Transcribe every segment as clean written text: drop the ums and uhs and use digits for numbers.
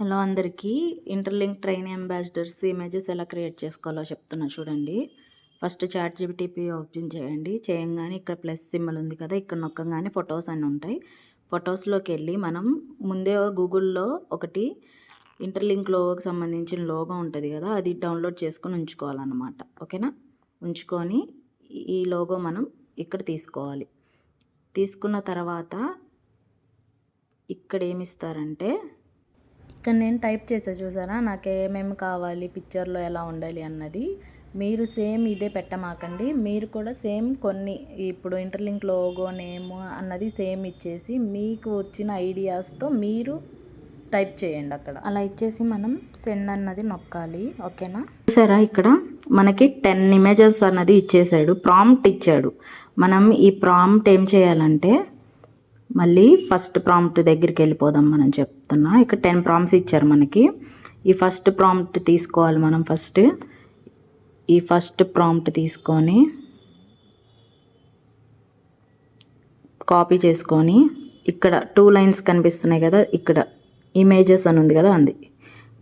Hello అందరికీ. Interlink train ambassadors images ఎలా create చేసుకోవాలో చెప్తున్నా చూడండి. ఫస్ట్ చాట్ జీపీటీ ఓపెన్ చేయండి. చేయంగానే ఇక్కడ ప్లస్ సింబల్ ఉంది కదా, ఇక్కడ నొక్కగానే ఫొటోస్ అని ఉంటాయి. ఫొటోస్లోకి వెళ్ళి మనం ముందే గూగుల్లో ఒకటి ఇంటర్లింక్ లోగోకి సంబంధించిన లోగో ఉంటుంది కదా, అది డౌన్లోడ్ చేసుకొని ఉంచుకోవాలన్నమాట. ఓకేనా? ఉంచుకొని ఈ లోగో మనం ఇక్కడ తీసుకోవాలి. తీసుకున్న తర్వాత ఇక్కడ ఏమిస్తారంటే, ఇక్కడ నేను టైప్ చేసా చూసారా, నాకు ఏమేమి కావాలి, పిక్చర్లో ఎలా ఉండాలి అన్నది. మీరు సేమ్ ఇదే పెట్టమాకండి, మీరు కూడా సేమ్ కొన్ని ఇప్పుడు ఇంటర్లింక్ లోగో నేమ్ అన్నది సేమ్ ఇచ్చేసి మీకు వచ్చిన ఐడియాస్తో మీరు టైప్ చేయండి అక్కడ. అలా ఇచ్చేసి మనం సెండ్ అన్నది నొక్కాలి. ఓకేనా? చూసారా, ఇక్కడ మనకి 10 ఇమేజెస్ అన్నది ఇచ్చేసాడు, ప్రాంప్ట్ ఇచ్చాడు. మనం ఈ ప్రాంప్ట్ ఏం చేయాలంటే, మళ్ళీ ఫస్ట్ ప్రాంప్ట్ దగ్గరికి వెళ్ళిపోదాం. మనం చెప్తున్నా, ఇక్కడ 10 ప్రాంప్ట్స్ ఇచ్చారు మనకి. ఈ ఫస్ట్ ప్రాంప్ట్ తీసుకోవాలి మనం. ఈ ఫస్ట్ ప్రాంప్ట్ తీసుకొని కాపీ చేసుకొని, ఇక్కడ 2 లైన్స్ కనిపిస్తున్నాయి కదా, ఇక్కడ ఇమేజెస్ అని ఉంది కదా, అంది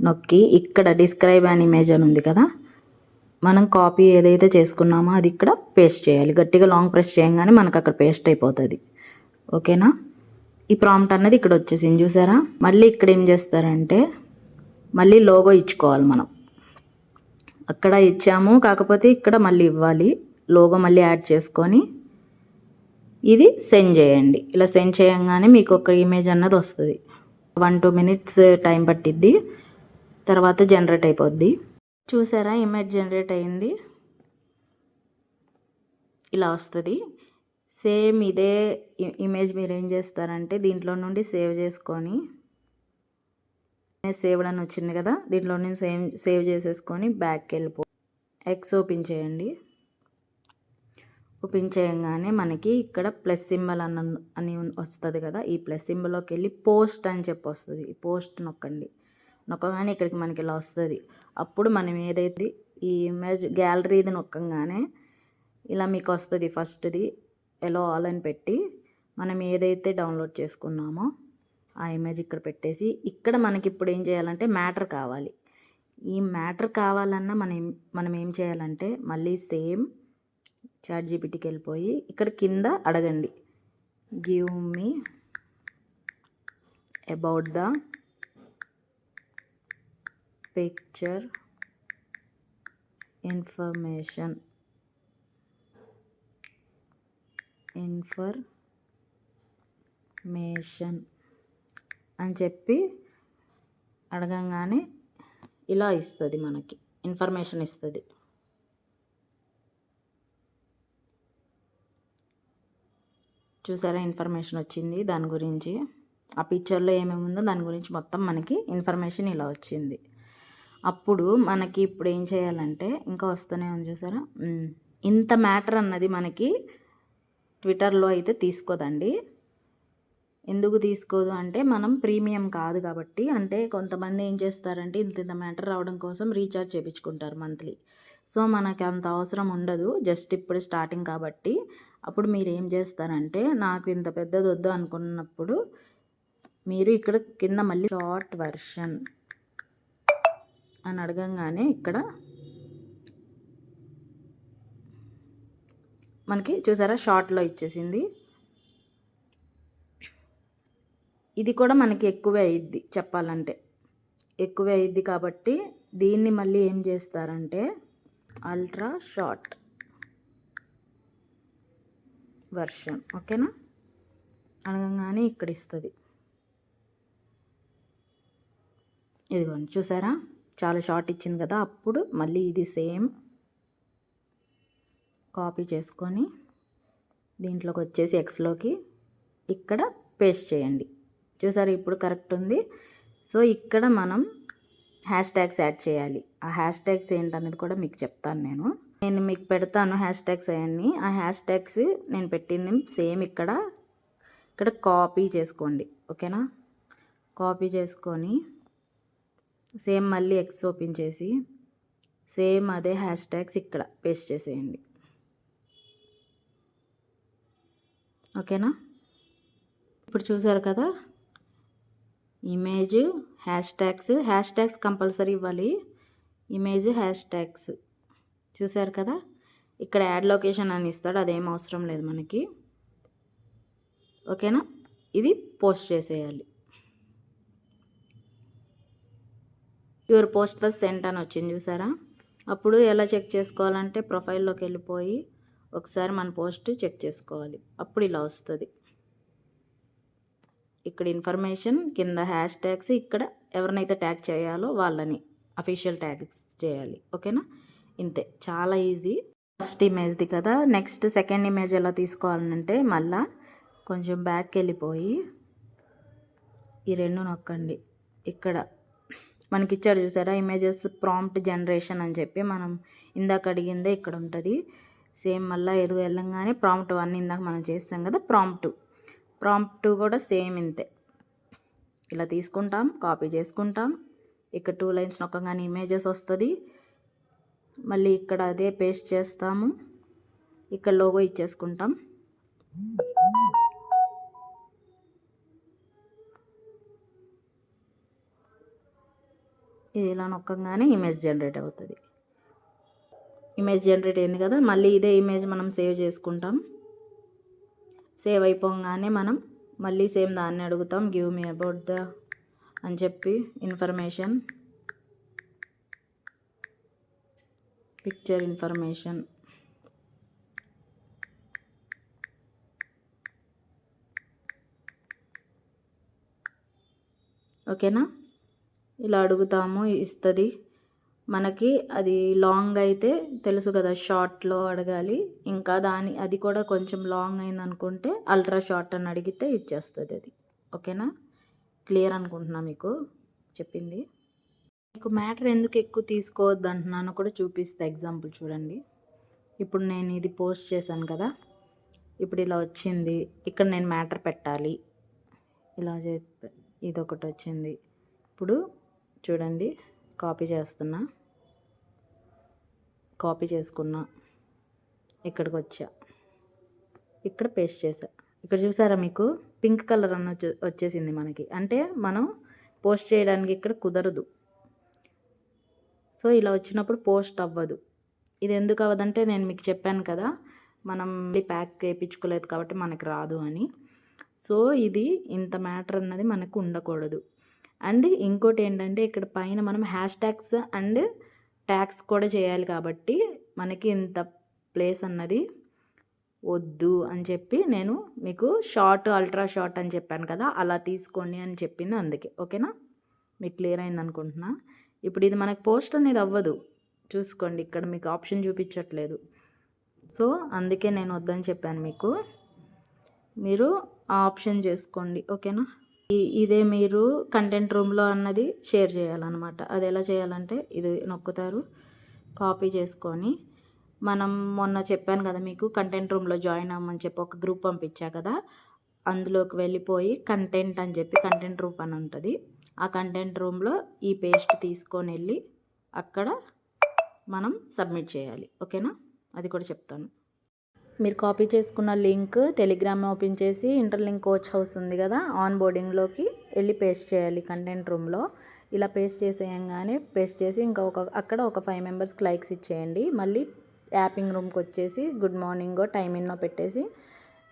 నొక్కి ఇక్కడ డిస్క్రైబ్ అన్ ఇమేజ్ అని ఉంది కదా, మనం కాపీ ఏదైతే చేసుకున్నామో అది ఇక్కడ పేస్ట్ చేయాలి. గట్టిగా లాంగ్ ప్రెస్ చేయగానే మనకు అక్కడ పేస్ట్ అయిపోతుంది. ఓకేనా? ఈ ప్రాంప్ట్ అన్నది ఇక్కడ వచ్చేసింది చూసారా. మళ్ళీ ఇక్కడ ఏం చేస్తారంటే, మళ్ళీ లోగో ఇచ్చుకోవాలి మనం. అక్కడ ఇచ్చాము, కాకపోతే ఇక్కడ మళ్ళీ ఇవ్వాలి. లోగో మళ్ళీ యాడ్ చేసుకొని ఇది సెండ్ చేయండి. ఇలా సెండ్ చేయగానే మీకు ఒక ఇమేజ్ అన్నది వస్తుంది. 1-2 మినిట్స్ టైం పట్టిద్ది, తర్వాత జనరేట్ అయిపోద్ది. చూసారా, ఇమేజ్ జనరేట్ అయింది. ఇలా వస్తుంది. సేమ్ ఇదే ఇమేజ్ మీరు ఏం చేస్తారంటే, దీంట్లో నుండి సేవ్ చేసుకొని, సేవ్డ్ అని వచ్చింది కదా, దీంట్లో నుండి సేవ్ చేసేసుకొని బ్యాక్కి వెళ్ళిపో. ఎక్స్ ఓపెన్ చేయండి. ఓపెన్ చేయగానే మనకి ఇక్కడ ప్లస్ సింబల్ అని వస్తుంది కదా, ఈ ప్లస్ సింబల్లోకి వెళ్ళి పోస్ట్ అని చెప్పి వస్తుంది. ఈ పోస్ట్ నొక్కండి. నొక్కగానే ఇక్కడికి మనకి ఇలా వస్తుంది. అప్పుడు మనం ఏదైతే ఈ ఇమేజ్ గ్యాలరీది నొక్కగానే ఇలా మీకు వస్తుంది. ఫస్ట్ది ఎలో ఆల్ అని పెట్టి మనం ఏదైతే డౌన్లోడ్ చేసుకున్నామో ఆ ఇమేజ్ ఇక్కడ పెట్టేసి, ఇక్కడ మనకి ఇప్పుడు ఏం చేయాలంటే మ్యాటర్ కావాలి. ఈ మ్యాటర్ కావాలన్నా మనం ఏం చేయాలంటే, మళ్ళీ సేమ్ చాట్ జీపీటీకి వెళ్ళిపోయి ఇక్కడ కింద అడగండి, give me about the picture information అని చెప్పి అడగంగానే ఇలా ఇస్తుంది, మనకి ఇన్ఫర్మేషన్ ఇస్తుంది. చూసారా, ఇన్ఫర్మేషన్ వచ్చింది దాని గురించి. ఆ పిక్చర్లో ఏమేమి ఉందో దాని గురించి మొత్తం మనకి ఇన్ఫర్మేషన్ ఇలా వచ్చింది. అప్పుడు మనకి ఇప్పుడు ఏం చేయాలంటే, ఇంకా వస్తూనే ఉంది చూసారా, ఇంత మ్యాటర్ అన్నది మనకి ట్విట్టర్లో అయితే తీసుకోదండి. ఎందుకు తీసుకోదు అంటే, మనం ప్రీమియం కాదు కాబట్టి. అంటే కొంతమంది ఏం చేస్తారంటే, ఇంత మ్యాటర్ రావడం కోసం రీఛార్జ్ చేయించుకుంటారు మంత్లీ. సో మనకి అంత అవసరం ఉండదు, జస్ట్ ఇప్పుడు స్టార్టింగ్ కాబట్టి. అప్పుడు మీరు ఏం చేస్తారంటే, నాకు ఇంత పెద్దది వద్దు అనుకున్నప్పుడు మీరు ఇక్కడ కింద మళ్ళీ షార్ట్ వర్షన్ అని అడగంగానే ఇక్కడ మనకి చూసారా షార్ట్లో ఇచ్చేసింది. ఇది కూడా మనకి ఎక్కువే అయ్యిద్ది, చెప్పాలంటే ఎక్కువే అయ్యిద్ది. కాబట్టి దీన్ని మళ్ళీ ఏం చేస్తారంటే, అల్ట్రా షార్ట్ వర్షన్ ఓకేనా అనగానే ఇక్కడ ఇస్తుంది. ఇదిగోండి చూసారా, చాలా షార్ట్ ఇచ్చింది కదా. అప్పుడు మళ్ళీ ఇది సేమ్ కాపీ చేసుకొని దీంట్లోకి వచ్చేసి ఎక్స్లోకి ఇక్కడ పేస్ట్ చేయండి. చూసారా, ఇప్పుడు కరెక్ట్ ఉంది. సో ఇక్కడ మనం హ్యాష్ ట్యాగ్స్ యాడ్ చేయాలి. ఆ హ్యాష్ ట్యాగ్స్ ఏంటనేది కూడా మీకు చెప్తాను. నేను మీకు పెడతాను హ్యాష్ ట్యాగ్స్ అవన్నీ. ఆ హ్యాష్ ట్యాగ్స్ నేను పెట్టింది సేమ్ ఇక్కడ కాపీ చేసుకోండి. ఓకేనా? కాపీ చేసుకొని సేమ్ మళ్ళీ ఎక్స్ ఓపెన్ చేసి సేమ్ అదే హ్యాష్ ట్యాగ్స్ ఇక్కడ పేస్ట్ చేసేయండి. ఓకేనా? ఇప్పుడు చూసారు కదా, ఇమేజ్ హ్యాష్ ట్యాగ్స్ కంపల్సరీ ఇవ్వాలి. ఇమేజ్ హ్యాష్ ట్యాగ్స్ చూసారు కదా, ఇక్కడ యాడ్ లొకేషన్ అని ఇస్తాడు, అదేం అవసరం లేదు మనకి. ఓకేనా, ఇది పోస్ట్ చేసేయాలి. యువర్ పోస్ట్ వాజ్ సెంట్ అని వచ్చింది చూసారా. అప్పుడు ఎలా చెక్ చేసుకోవాలంటే ప్రొఫైల్లోకి వెళ్ళిపోయి ఒకసారి మన పోస్ట్ చెక్ చేసుకోవాలి. అప్పుడు ఇలా వస్తుంది. ఇక్కడ ఇన్ఫర్మేషన్, కింద హ్యాష్ ట్యాగ్స్, ఇక్కడ ఎవరినైతే ట్యాగ్ చేయాలో వాళ్ళని అఫీషియల్ ట్యాగ్స్ చేయాలి. ఓకేనా, ఇంతే, చాలా ఈజీ. ఫస్ట్ ఇమేజ్ది కదా. నెక్స్ట్ సెకండ్ ఇమేజ్ ఎలా తీసుకోవాలంటే మళ్ళా కొంచెం బ్యాక్కి వెళ్ళిపోయి ఈ రెండు నొక్కండి. ఇక్కడ మనకి ఇచ్చాడు చూసారా ఇమేజెస్ ప్రాంప్ట్ జనరేషన్ అని చెప్పి, మనం ఇందాక అడిగిందే ఇక్కడ ఉంటుంది. సేమ్ మళ్ళీ ఎదుగు వెళ్ళంగానే ప్రాంప్ట్ 1 ఇందాక మనం చేస్తాం కదా, ప్రాంప్ట్ కూడా సేమ్ ఇంతే. ఇలా తీసుకుంటాం, కాపీ చేసుకుంటాం, ఇక్కడ 2 లైన్స్ నొక్కగానే ఇమేజెస్ వస్తుంది. మళ్ళీ ఇక్కడ అదే పేస్ట్ చేస్తాము, ఇక్కడ లోగో ఇచ్చేసుకుంటాం. ఇది ఇలా నొక్కగానే ఇమేజ్ జనరేట్ అవుతుంది. ఇమేజ్ జనరేట్ అయింది కదా, మళ్ళీ ఇదే ఇమేజ్ మనం సేవ్ చేసుకుంటాం. సేవ్ అయిపోగానే మనం మళ్ళీ సేమ్ దాన్ని అడుగుతాం, గివ్ మీ అబౌట్ ద అని చెప్పి ఇన్ఫర్మేషన్, పిక్చర్ ఇన్ఫర్మేషన్. ఓకేనా, ఇలా అడుగుతాము, ఇస్తుంది మనకి. అది లాంగ్ అయితే తెలుసు కదా, షార్ట్లో అడగాలి. ఇంకా అది కూడా కొంచెం లాంగ్ అయింది అనుకుంటే అల్ట్రా షార్ట్ అని అడిగితే ఇచ్చేస్తుంది అది. ఓకేనా, క్లియర్ అనుకుంటున్నా మీకు చెప్పింది. మీకు మ్యాటర్ ఎందుకు ఎక్కువ తీసుకోవద్దు అంటున్నాను కూడా చూపిస్తే ఎగ్జాంపుల్ చూడండి. ఇప్పుడు నేను ఇది పోస్ట్ చేశాను కదా, ఇప్పుడు ఇలా వచ్చింది. ఇక్కడ నేను మ్యాటర్ పెట్టాలి, ఇలా ఇదొకటి వచ్చింది. ఇప్పుడు చూడండి, కాపీ చేసుకున్నా, ఇక్కడికి వచ్చా, ఇక్కడ పేస్ట్ చేసా. ఇక్కడ చూసారా మీకు పింక్ కలర్ అని వచ్చేసింది మనకి, అంటే మనం పోస్ట్ చేయడానికి ఇక్కడ కుదరదు. సో ఇలా వచ్చినప్పుడు పోస్ట్ అవ్వదు. ఇది ఎందుకు అవ్వదంటే నేను మీకు చెప్పాను కదా, మనం ప్యాక్ వేయించుకోలేదు కాబట్టి మనకు రాదు అని. సో ఇది ఇంత మ్యాటర్ అన్నది మనకు ఉండకూడదు. అండ్ ఇంకోటి ఏంటంటే ఇక్కడ పైన మనం హ్యాష్ ట్యాగ్స్ అండ్ ట్యాగ్స్ కూడా చేయాలి కాబట్టి మనకి ఇంత ప్లేస్ అన్నది వద్దు అని చెప్పి నేను మీకు షార్ట్, అల్ట్రా షార్ట్ అని చెప్పాను కదా, అలా తీసుకోండి అని చెప్పింది అందుకే. ఓకేనా, మీకు క్లియర్ అయింది అనుకుంటున్నా. ఇప్పుడు ఇది మనకు పోస్ట్ అనేది అవ్వదు, చూసుకోండి ఇక్కడ మీకు ఆప్షన్ చూపించట్లేదు. సో అందుకే నేను వద్దని చెప్పాను మీకు, మీరు ఆ ఆప్షన్ చేసుకోండి. ఓకేనా, ఇదే మీరు కంటెంట్ రూమ్లో అన్నది షేర్ చేయాలన్నమాట. అది ఎలా చేయాలంటే ఇది నొక్కుతారు, కాపీ చేసుకొని, మనం మొన్న చెప్పాను కదా మీకు కంటెంట్ రూమ్లో జాయిన్ అవ్వమని చెప్పి ఒక గ్రూప్ పంపించా కదా, అందులోకి వెళ్ళిపోయి కంటెంట్ అని చెప్పి కంటెంట్ రూమ్ అని ఉంటుంది. ఆ కంటెంట్ రూమ్లో ఈ పేస్ట్ తీసుకొని వెళ్ళి అక్కడ మనం సబ్మిట్ చేయాలి. ఓకేనా, అది కూడా చెప్తాను. మీరు కాపీ చేసుకున్న లింక్ టెలిగ్రామ్ ఓపెన్ చేసి ఇంటర్లింక్ కోచ్ హౌస్ ఉంది కదా, ఆన్ బోర్డింగ్లోకి వెళ్ళి పేస్ట్ చేయాలి కంటెంట్ రూమ్లో. ఇలా పేస్ట్ చేసేయంగానే పేస్ట్ చేసి ఇంకా అక్కడ ఒక 5 మెంబర్స్కి లైక్స్ ఇచ్చేయండి. మళ్ళీ యాపింగ్ రూమ్కి వచ్చేసి గుడ్ మార్నింగో టైమ్ ఇన్నో పెట్టేసి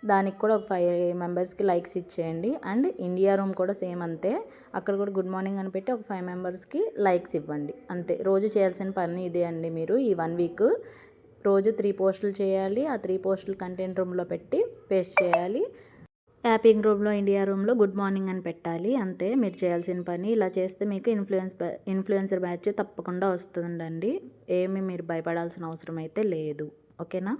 దానికి కూడా ఒక 5 మెంబర్స్కి లైక్స్ ఇచ్చేయండి. అండ్ ఇండియా రూమ్ కూడా సేమ్ అంతే, అక్కడ కూడా గుడ్ మార్నింగ్ అని పెట్టి ఒక 5 మెంబర్స్కి లైక్స్ ఇవ్వండి. అంతే, రోజు చేయాల్సిన పని ఇదే అండి. మీరు ఈ 1 వీక్ రోజు 3 పోస్టులు చేయాలి. ఆ 3 పోస్టులు కంటెంట్ రూమ్లో పెట్టి పేస్ట్ చేయాలి. యాపింగ్ రూమ్లో, ఇండియా రూమ్లో గుడ్ మార్నింగ్ అని పెట్టాలి. అంతే మీరు చేయాల్సిన పని. ఇలా చేస్తే మీకు ఇన్ఫ్లుయెన్సర్ బ్యాచ్ తప్పకుండా వస్తుందండి. ఏమి మీరు భయపడాల్సిన అవసరం అయితే లేదు. ఓకేనా.